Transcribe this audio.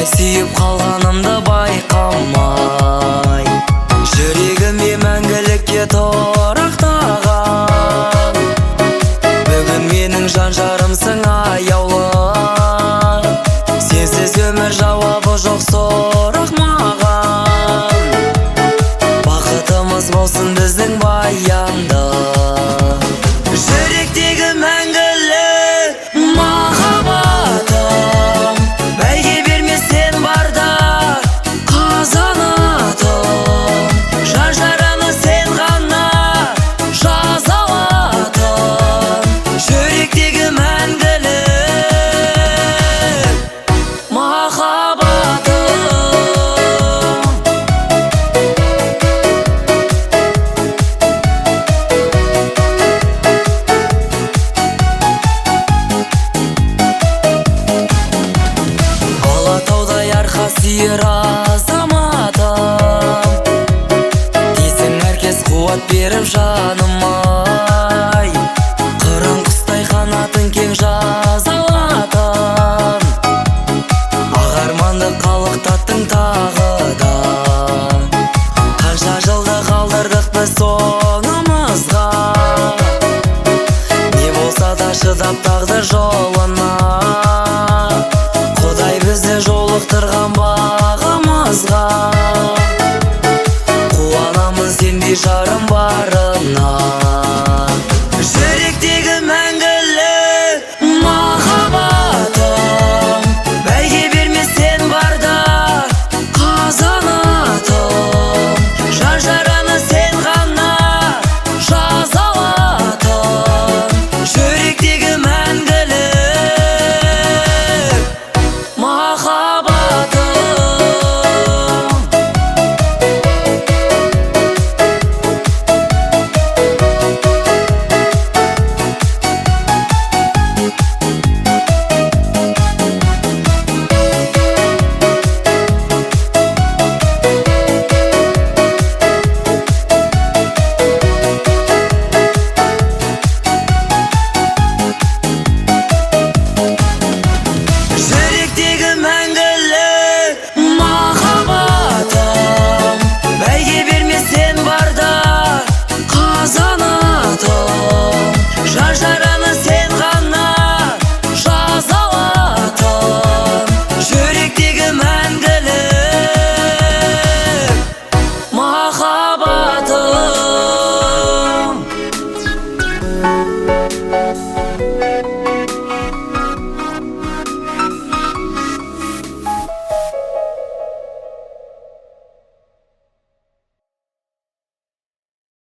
қалай сүйіп қалғанымды байқамай, жүрегіме мәңгілікке тұрақтаған. Бүгін менің жан жарымсың аяулы, сенсіз өмір жауабы жоқ сұрақ маған. Бақытымыз болсын біздің баянды, жүректегі мәңгілік махаббатым. Бәйге берме сен барда қазанатым, жан жараны сен ғана жаза алатын. Жүректегі мәңгілік махаббатым. Алатаудай арқа сүйер азаматым, дейсің әркез қуат беріп жаным-ай. Қырын құстай қанатын кең жазалатын, ағарманды қалықтаттың тағы да. Қанша жылды қалдырдық біз соңымызға, не болса да шыдап тағдыр жолына. Құдай бізді жолықтырған бағымызға, қуанамыз сендей жарым барына.